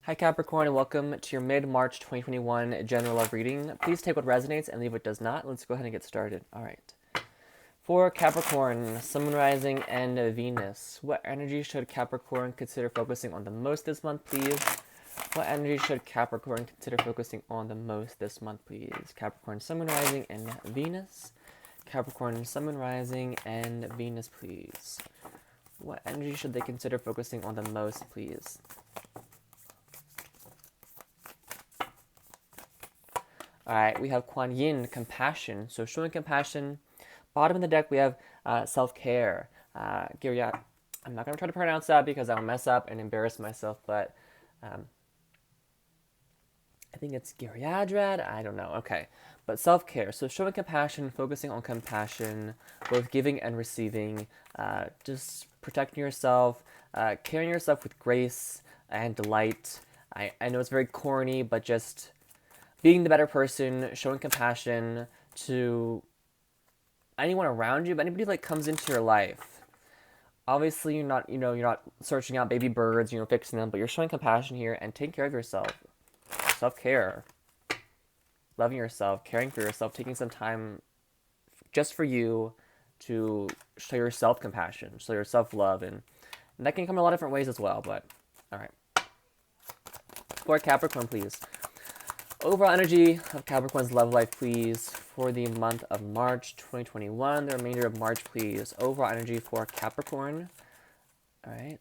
Hi Capricorn, and welcome to your mid-March 2021 general love reading. Please take what resonates and leave what does not. Let's go ahead and get started. All right. For Capricorn, Sun, Moon, Rising, and Venus, what energy should Capricorn consider focusing on the most this month, please? What energy should Capricorn consider focusing on the most this month, please? Capricorn, Sun, Moon, Rising, and Venus. Capricorn, Sun, Moon, Rising, and Venus, please. What energy should they consider focusing on the most, please? Alright, we have Kuan Yin, compassion. So showing compassion. Bottom of the deck, we have self-care. Giria, I'm not going to try to pronounce that because I'll mess up and embarrass myself, but I think it's Giriadrad. I don't know. Okay. But self-care. So showing compassion, focusing on compassion, both giving and receiving. Just protecting yourself, carrying yourself with grace and delight. I know it's very corny, but just being the better person, showing compassion to anyone around you, but anybody like comes into your life. Obviously, you're not searching out baby birds, fixing them, but you're showing compassion here and taking care of yourself. Self-care, loving yourself, caring for yourself, taking some time just for you to show yourself compassion, show yourself love, and that can come in a lot of different ways as well, but all right. For Capricorn, please. Overall energy of Capricorn's love life, please, for the month of March 2021. The remainder of March, please. Overall energy for Capricorn. All right.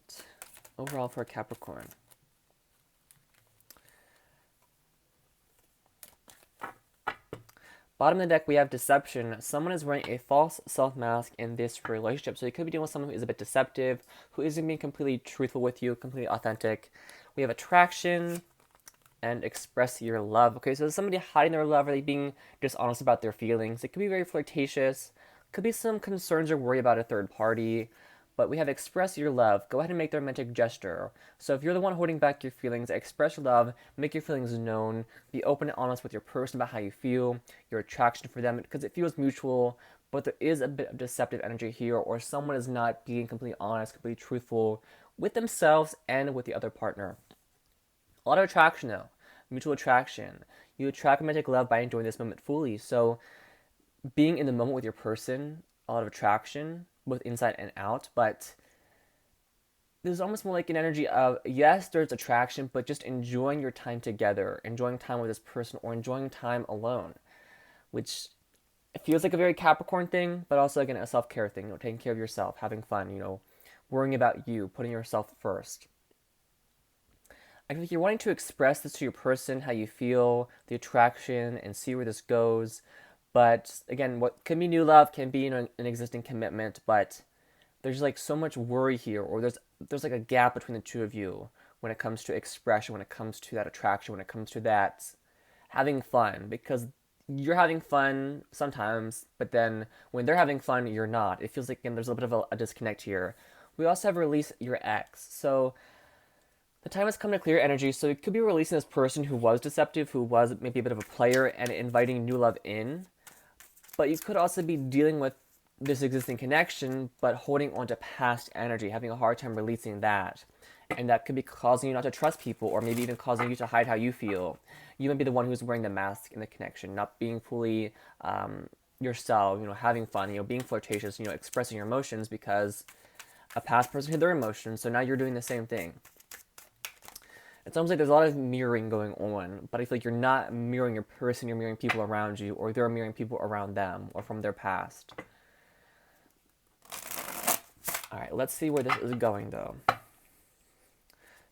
Overall for Capricorn. Bottom of the deck, we have deception. Someone is wearing a false self-mask in this relationship. So you could be dealing with someone who is a bit deceptive, who isn't being completely truthful with you, completely authentic. We have attraction and express your love. Okay, so is somebody hiding their love? Are they being dishonest about their feelings? It could be very flirtatious. Could be some concerns or worry about a third party. But we have express your love. Go ahead and make the romantic gesture. So if you're the one holding back your feelings, express your love, make your feelings known, be open and honest with your person about how you feel, your attraction for them, because it feels mutual, but there is a bit of deceptive energy here, or someone is not being completely honest, completely truthful with themselves and with the other partner. A lot of attraction though, mutual attraction. You attract romantic love by enjoying this moment fully. So being in the moment with your person, a lot of attraction, both inside and out, but there's almost more like an energy of, yes, there's attraction, but just enjoying your time together, enjoying time with this person, or enjoying time alone, which it feels like a very Capricorn thing, but also again a self-care thing, taking care of yourself, having fun, worrying about you, putting yourself first. I think you're wanting to express this to your person, how you feel, the attraction, and see where this goes. But again, what can be new love can be an existing commitment, but there's like so much worry here, or there's like a gap between the two of you when it comes to expression, when it comes to that attraction, when it comes to that having fun, because you're having fun sometimes, but then when they're having fun, you're not. It feels like again, there's a little bit of a disconnect here. We also have release your ex. So the time has come to clear energy, so it could be releasing this person who was deceptive, who was maybe a bit of a player, and inviting new love in. But you could also be dealing with this existing connection, but holding on to past energy, having a hard time releasing that. And that could be causing you not to trust people, or maybe even causing you to hide how you feel. You might be the one who's wearing the mask in the connection, not being fully yourself, having fun, being flirtatious, expressing your emotions because a past person hid their emotions, so now you're doing the same thing. It sounds like there's a lot of mirroring going on, but I feel like you're not mirroring your person, you're mirroring people around you, or they're mirroring people around them, or from their past. Alright, let's see where this is going, though.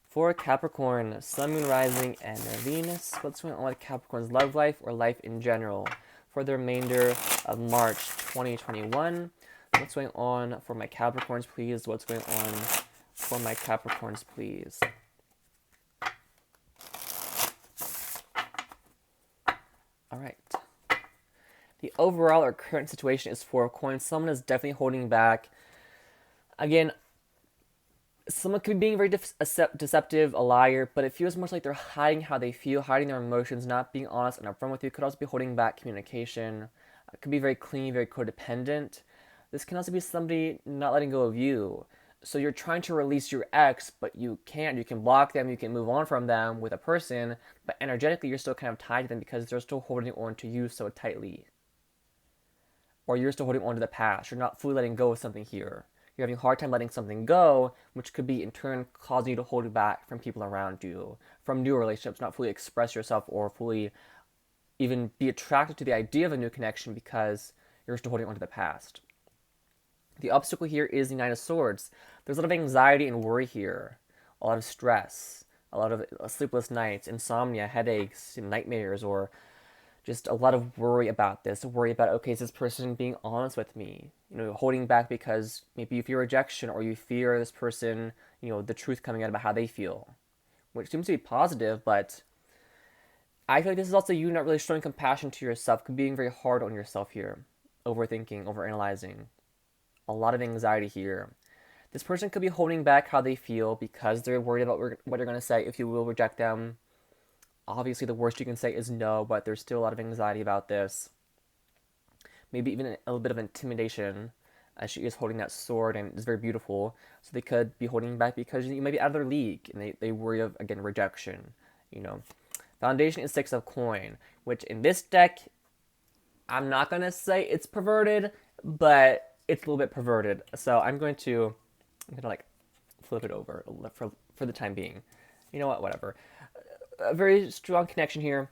For Capricorn, Sun, Moon, Rising, and Venus, what's going on with Capricorn's love life, or life in general, for the remainder of March 2021? What's going on for my Capricorns, please? What's going on for my Capricorns, please? All right. The overall or current situation is 4 of coins. Someone is definitely holding back. Again, someone could be being very deceptive, a liar, but it feels more like they're hiding how they feel, hiding their emotions, not being honest and upfront with you. Could also be holding back communication. It could be very clingy, very codependent. This can also be somebody not letting go of you. So you're trying to release your ex, but you can't. You can block them, you can move on from them with a person, but energetically you're still kind of tied to them because they're still holding on to you so tightly. Or you're still holding on to the past. You're not fully letting go of something here. You're having a hard time letting something go, which could be in turn causing you to hold back from people around you, from new relationships, not fully express yourself or fully even be attracted to the idea of a new connection because you're still holding on to the past. The obstacle here is the Nine of Swords. There's a lot of anxiety and worry here, a lot of stress, a lot of sleepless nights, insomnia, headaches, nightmares, or just a lot of worry about this. Worry about, okay, is this person being honest with me? Holding back because maybe you fear rejection or you fear this person, the truth coming out about how they feel, which seems to be positive, but I feel like this is also you not really showing compassion to yourself, being very hard on yourself here, overthinking, overanalyzing. A lot of anxiety here. This person could be holding back how they feel because they're worried about what they're going to say if you will reject them. Obviously, the worst you can say is no, but there's still a lot of anxiety about this. Maybe even a little bit of intimidation, as she is holding that sword and it's very beautiful. So they could be holding back because you might be out of their league and they worry of, again, rejection. Foundation is Six of Coin, which in this deck, I'm not going to say it's perverted, but it's a little bit perverted. So I'm going to flip it over for the time being. You know what? Whatever. A very strong connection here.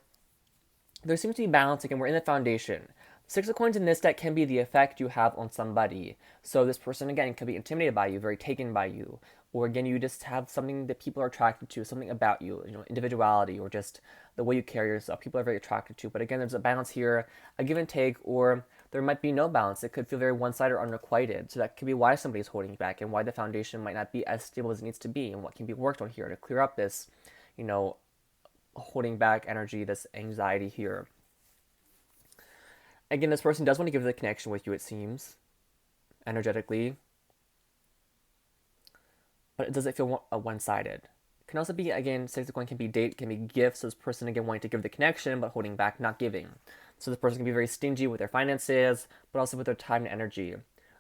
There seems to be balance again. We're in the foundation. Six of Coins in this deck can be the effect you have on somebody. So this person again could be intimidated by you, very taken by you, or again you just have something that people are attracted to, something about you, individuality or just the way you carry yourself. People are very attracted to. But again, there's a balance here, a give and take, or there might be no balance. It could feel very one-sided or unrequited. So that could be why somebody's holding back and why the foundation might not be as stable as it needs to be, and what can be worked on here to clear up this, holding back energy, this anxiety here. Again, this person does want to give the connection with you, it seems, energetically. But does it feel one-sided? It can also be, again, Six of Coins can be date, can be gifts. So this person, again, wanting to give the connection, but holding back, not giving. So this person can be very stingy with their finances, but also with their time and energy.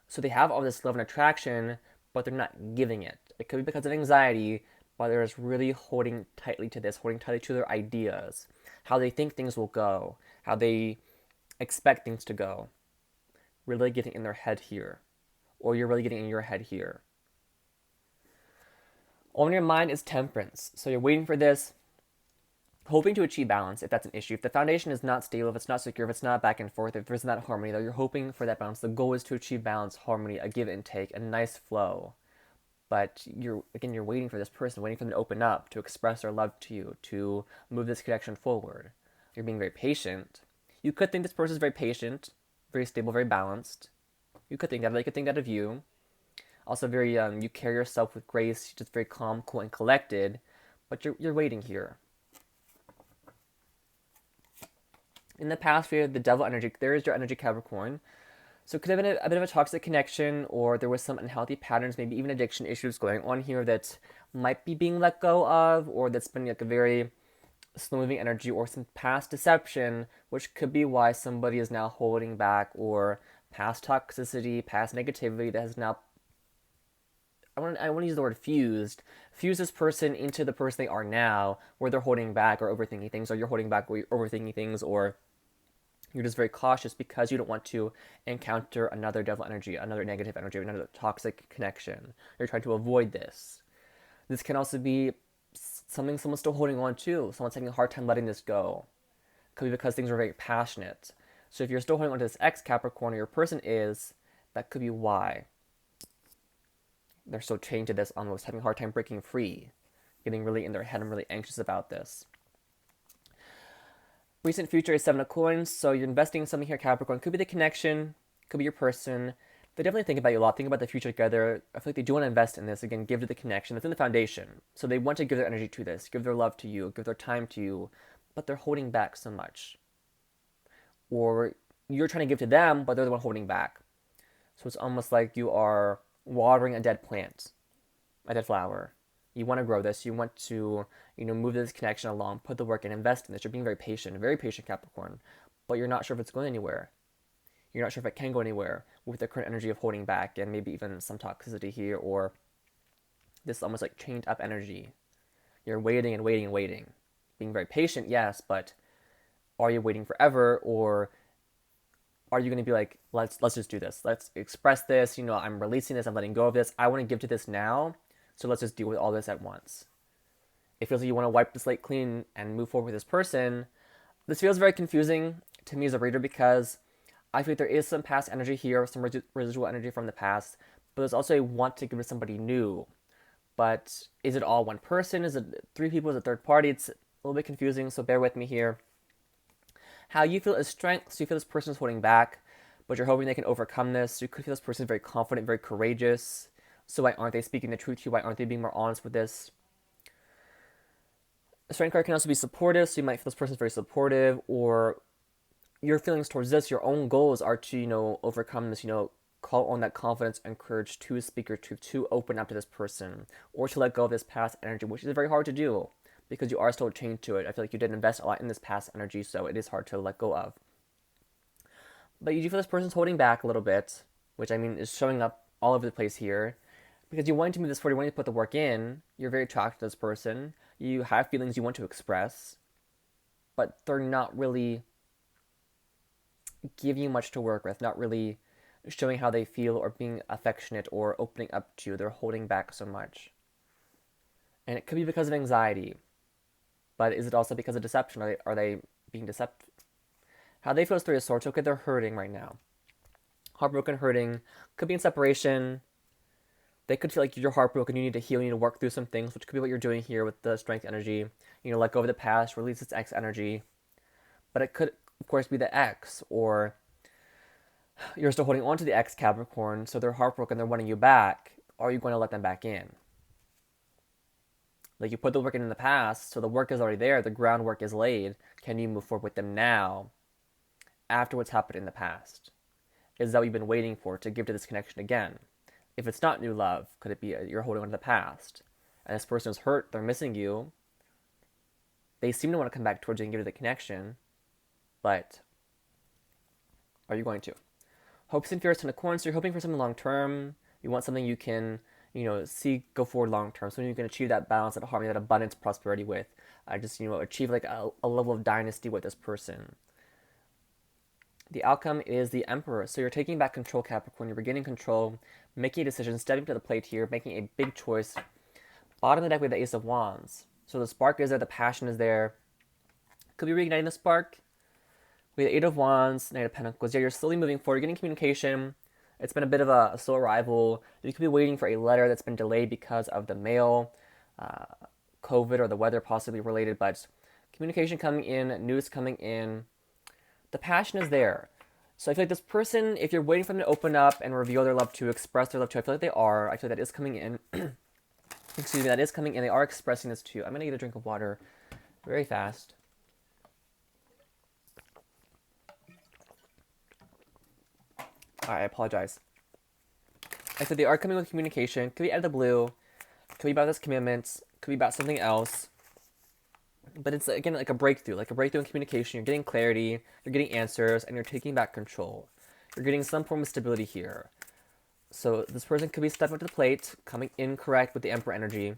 So they have all this love and attraction, but they're not giving it. It could be because of anxiety, but they're just really holding tightly to this, holding tightly to their ideas, how they think things will go, how they expect things to go. Really getting in their head here. Or you're really getting in your head here. On your mind is Temperance. So you're waiting for this, hoping to achieve balance if that's an issue. If the foundation is not stable, if it's not secure, if it's not back and forth, if there's not harmony, though, you're hoping for that balance. The goal is to achieve balance, harmony, a give and take, a nice flow. But you're waiting for this person, waiting for them to open up, to express their love to you, to move this connection forward. You're being very patient. You could think this person is very patient, very stable, very balanced. You could think that. They could think that of you. Also very, you carry yourself with grace, just very calm, cool, and collected. But you're waiting here. In the past, we had the devil energy. There is your energy, Capricorn. So it could have been a bit of a toxic connection, or there was some unhealthy patterns, maybe even addiction issues going on here that might be being let go of, or that's been like a very slow-moving energy, or some past deception, which could be why somebody is now holding back, or past toxicity, past negativity that has now, I want to use the word fused this person into the person they are now, where they're holding back or overthinking things, or you're holding back or you're overthinking things, or you're just very cautious because you don't want to encounter another devil energy, another negative energy, another toxic connection. You're trying to avoid this. This can also be something someone's still holding on to. Someone's having a hard time letting this go. Could be because things are very passionate. So if you're still holding on to this ex Capricorn, or your person is, that could be why. They're so chained to this, almost having a hard time breaking free, getting really in their head and really anxious about this. Recent future is Seven of Coins, so you're investing in something here, Capricorn. Could be the connection, could be your person. They definitely think about you a lot, think about the future together. I feel like they do want to invest in this. Again, give to the connection. That's in the foundation. So they want to give their energy to this, give their love to you, give their time to you, but they're holding back so much. Or you're trying to give to them, but they're the one holding back. So it's almost like you are watering a dead plant, a dead flower. You want to grow this. You want to, move this connection along, put the work and invest in this. You're being very patient Capricorn, but you're not sure if it's going anywhere. You're not sure if it can go anywhere with the current energy of holding back and maybe even some toxicity here, or This is almost like chained up energy. You're waiting and waiting and waiting. Being very patient, yes, but are you waiting forever, or are you going to be like, let's just do this. Let's express this. I'm releasing this. I'm letting go of this. I want to give to this now. So let's just deal with all this at once. It feels like you want to wipe the slate clean and move forward with this person. This feels very confusing to me as a reader because I feel like there is some past energy here, some residual energy from the past, but there's also a want to give to somebody new. But is it all one person? Is it three people? Is it a third party? It's a little bit confusing, so bear with me here. How you feel is strength, so you feel this person is holding back, but you're hoping they can overcome this. You could feel this person is very confident, very courageous. So why aren't they speaking the truth to you? Why aren't they being more honest with this? The strength card can also be supportive, so you might feel this person is very supportive, or your feelings towards this, your own goals are to, overcome this, call on that confidence and courage to speak your truth, to open up to this person, or to let go of this past energy, which is very hard to do because you are still chained to it. I feel like you did invest a lot in this past energy, so it is hard to let go of. But you do feel this person's holding back a little bit, which is showing up all over the place here, because you want to move this forward, you want to put the work in, you're very attracted to this person, you have feelings you want to express, but they're not really giving you much to work with, not really showing how they feel or being affectionate or opening up to you. They're holding back so much. And it could be because of anxiety. But is it also because of deception? Are they being deceptive? How they feel is Three of Swords. Okay, they're hurting right now. Heartbroken, hurting. Could be in separation. They could feel like you're heartbroken. You need to heal. You need to work through some things, which could be what you're doing here with the strength energy. Let go of the past, release its ex energy. But it could, of course, be the ex, or you're still holding on to the ex Capricorn, so they're heartbroken, they're wanting you back. Are you going to let them back in? Like, you put the work in the past, so the work is already there, the groundwork is laid. Can you move forward with them now, after what's happened in the past? Is that what you've been waiting for, to give to this connection again? If it's not new love, could it be you're holding on to the past, and this person is hurt, they're missing you, they seem to want to come back towards you and give you the connection, but are you going to? Hopes and fears, Ten of Coins. So you're hoping for something long term. You want something you can, see go forward long term. Something you can achieve that balance, that harmony, that abundance, prosperity with. Achieve like a level of dynasty with this person. The outcome is the Emperor. So you're taking back control, Capricorn. You're regaining control, making a decision, stepping to the plate here, making a big choice. Bottom of the deck with the Ace of Wands. So the spark is there, the passion is there. Could be reigniting the spark. We have the Eight of Wands, Knight of Pentacles. Yeah, you're slowly moving forward. You're getting communication. It's been a bit of a slow arrival. You could be waiting for a letter that's been delayed because of the mail, COVID, or the weather possibly related. But communication coming in, news coming in. The passion is there. So I feel like this person, if you're waiting for them to open up and reveal their love to, express their love to, I feel like they are. I feel like that is coming in. Excuse me, that is coming in. They are expressing this to you. I'm going to get a drink of water very fast. I apologize. I said they are coming with communication. Could be out of the blue. Could be about this commitment. Could be about something else. But it's, again, like a breakthrough in communication. You're getting clarity. You're getting answers. And you're taking back control. You're getting some form of stability here. So this person could be stepping up to the plate, coming in correct with the Emperor energy.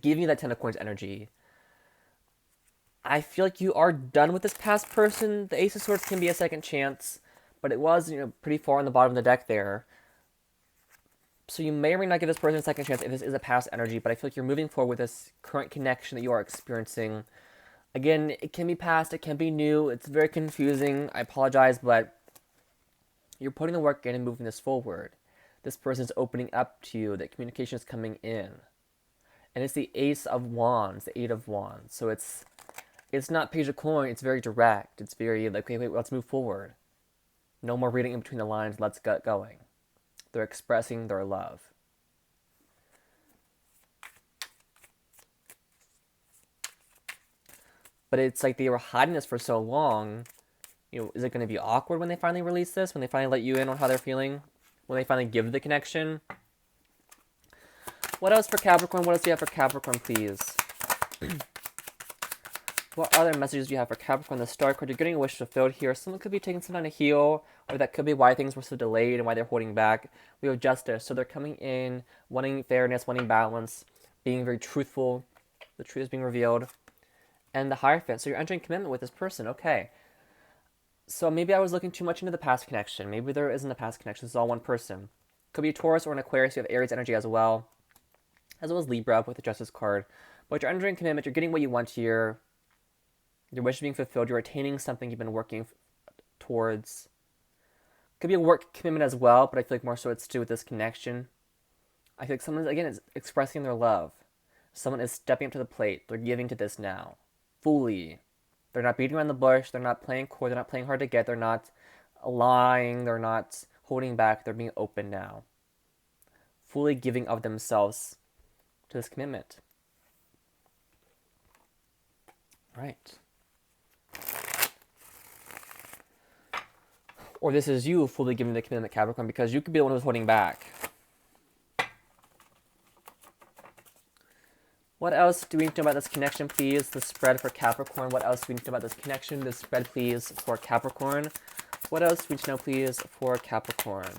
Giving you that Ten of Coins energy. I feel like you are done with this past person. The Ace of Swords can be a second chance. But it was, pretty far on the bottom of the deck there. So you may or may not give this person a second chance if this is a past energy, but I feel like you're moving forward with this current connection that you are experiencing. Again, it can be past, it can be new, it's very confusing, I apologize, but you're putting the work in and moving this forward. This person's opening up to you, that communication is coming in. And it's the Ace of Wands, the Eight of Wands. So it's not Page of Coins, it's very direct. It's very like, okay, wait, let's move forward. No more reading in between the lines, let's get going. They're expressing their love. But it's like they were hiding this for so long. Is it going to be awkward when they finally release this? When they finally let you in on how they're feeling? When they finally give the connection? What else for Capricorn? What else do you have for Capricorn, please? What other messages do you have for Capricorn? The Star card, you're getting a wish fulfilled here. Someone could be taking some time to heal, or that could be why things were so delayed and why they're holding back. We have Justice, so they're coming in, wanting fairness, wanting balance, being very truthful. The truth is being revealed. And the Hierophant, so you're entering commitment with this person. Okay. So maybe I was looking too much into the past connection. Maybe there isn't a past connection. It's all one person. Could be a Taurus or an Aquarius. You have Aries energy as well as Libra with the Justice card. But you're entering commitment. You're getting what you want here. Your wish is being fulfilled. You're attaining something you've been working towards. Could be a work commitment as well, but I feel like more so it's to do with this connection. I feel like someone, again, is expressing their love. Someone is stepping up to the plate. They're giving to this now. Fully. They're not beating around the bush. They're not playing coy. They're not playing hard to get. They're not lying. They're not holding back. They're being open now. Fully giving of themselves to this commitment. Right. Or this is you fully giving the commitment, Capricorn, because you could be the one who's holding back. What else do we need to know about this connection, please? The spread for Capricorn. What else do we need to know about this connection? The spread, please, for Capricorn. What else do we need to know, please, for Capricorn?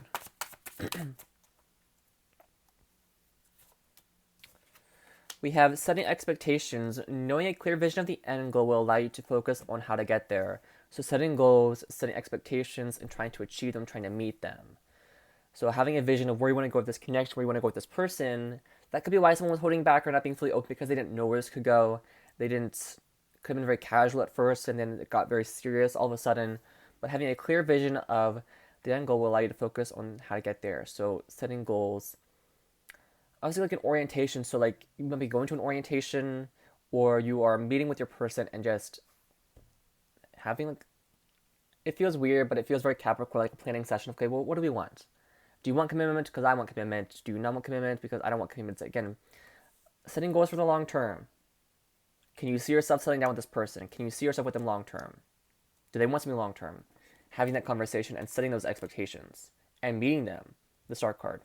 We have setting expectations. Knowing a clear vision of the end goal will allow you to focus on how to get there. So setting goals, setting expectations, and trying to achieve them, trying to meet them. So having a vision of where you want to go with this connection, where you want to go with this person, that could be why someone was holding back or not being fully open because they didn't know where this could go. Could have been very casual at first and then it got very serious all of a sudden. But having a clear vision of the end goal will allow you to focus on how to get there. So setting goals. Obviously like an orientation. So like you might be going to an orientation or you are meeting with your person and just having like, it feels weird, but it feels very Capricorn, like a planning session. Okay, well, what do we want? Do you want commitment? Because I want commitment. Do you not want commitment? Because I don't want commitment. Again, setting goals for the long term. Can you see yourself settling down with this person? Can you see yourself with them long term? Do they want something long term? Having that conversation and setting those expectations and meeting them. The Star card.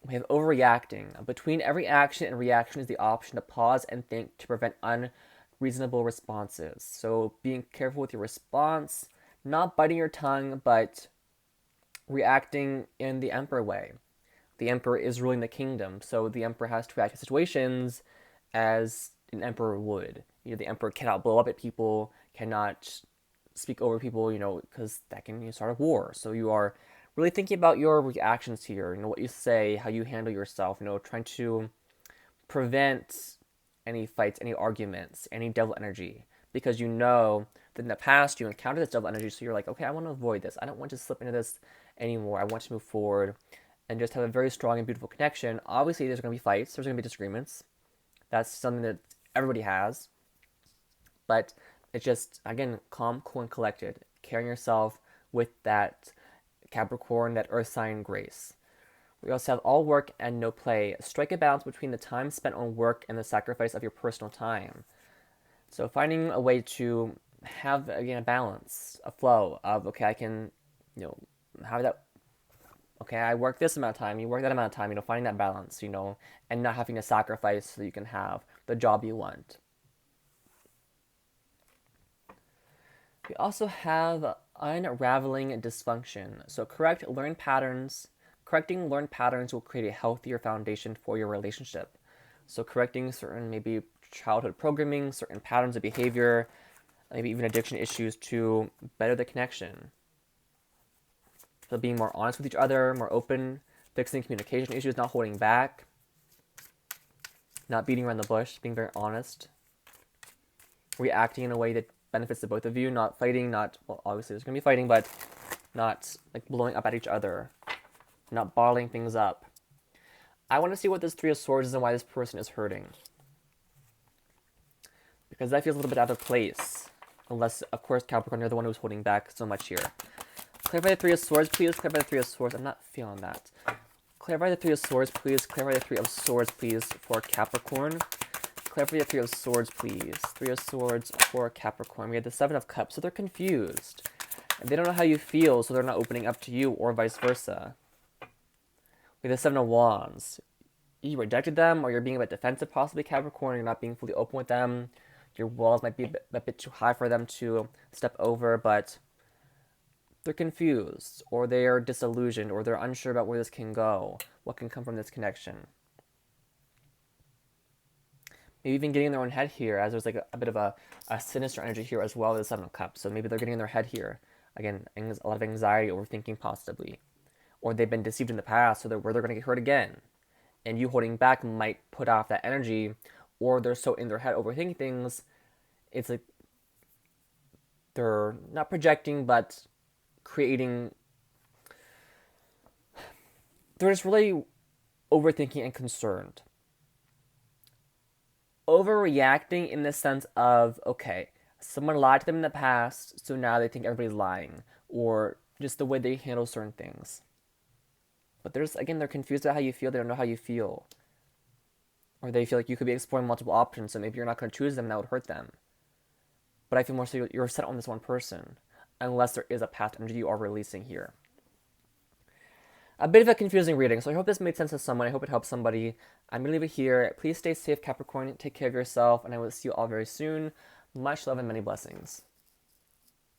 We have overreacting. Between every action and reaction is the option to pause and think to prevent unreasonable responses. So being careful with your response. Not biting your tongue, but reacting in the Emperor way. The Emperor is ruling the kingdom, so the Emperor has to react to situations as an Emperor would. The Emperor cannot blow up at people, cannot speak over people, because that can start a war. So you are really thinking about your reactions here, what you say, how you handle yourself, trying to prevent any fights, any arguments, any devil energy, because that in the past you encountered this devil energy, so you're like, okay, I want to avoid this. I don't want to slip into this anymore. I want to move forward and just have a very strong and beautiful connection. Obviously, there's going to be fights. There's going to be disagreements. That's something that everybody has. But it's just, again, calm, cool, and collected. Carrying yourself with that Capricorn, that earth sign grace. We also have all work and no play. Strike a balance between the time spent on work and the sacrifice of your personal time. So finding a way to have, again, a balance, a flow of, okay, I can, have that, okay, I work this amount of time, you work that amount of time, finding that balance, and not having to sacrifice so you can have the job you want. We also have unraveling and dysfunction. So correcting learned patterns will create a healthier foundation for your relationship. So correcting certain maybe childhood programming, certain patterns of behavior, maybe even addiction issues to better the connection. So being more honest with each other, more open, fixing communication issues, not holding back, not beating around the bush, being very honest, reacting in a way that benefits the both of you, not fighting, obviously there's going to be fighting, but not like blowing up at each other, not bottling things up. I want to see what this Three of Swords is and why this person is hurting. Because that feels a little bit out of place. Unless, of course, Capricorn, you're the one who's holding back so much here. Clarify the Three of Swords, please. Clarify the Three of Swords. I'm not feeling that. Clarify the Three of Swords, please. Clarify the Three of Swords, please, for Capricorn. Clarify the Three of Swords, please. Three of Swords for Capricorn. We have the Seven of Cups, so they're confused. And they don't know how you feel, so they're not opening up to you, or vice versa. We have the Seven of Wands. you rejected them, or you're being a bit defensive, possibly, Capricorn. You're not being fully open with them. Your walls might be a bit too high for them to step over, but they're confused, or they are disillusioned, or they're unsure about where this can go, what can come from this connection. Maybe even getting in their own head here, as there's like a bit of a sinister energy here as well as the Seven of Cups. So maybe they're getting in their head here. Again, a lot of anxiety, overthinking possibly. Or they've been deceived in the past, so they're going to get hurt again. And you holding back might put off that energy, or they're so in their head overthinking things, it's like they're not projecting, but creating. They're just really overthinking and concerned. Overreacting in the sense of, okay, someone lied to them in the past, so now they think everybody's lying, or just the way they handle certain things. But they're confused about how you feel, they don't know how you feel. Or they feel like you could be exploring multiple options, so maybe you're not going to choose them and that would hurt them. But I feel more so you're set on this one person, unless there is a past energy you are releasing here. A bit of a confusing reading, so I hope this made sense to someone. I hope it helps somebody. I'm going to leave it here. Please stay safe, Capricorn. Take care of yourself, and I will see you all very soon. Much love and many blessings.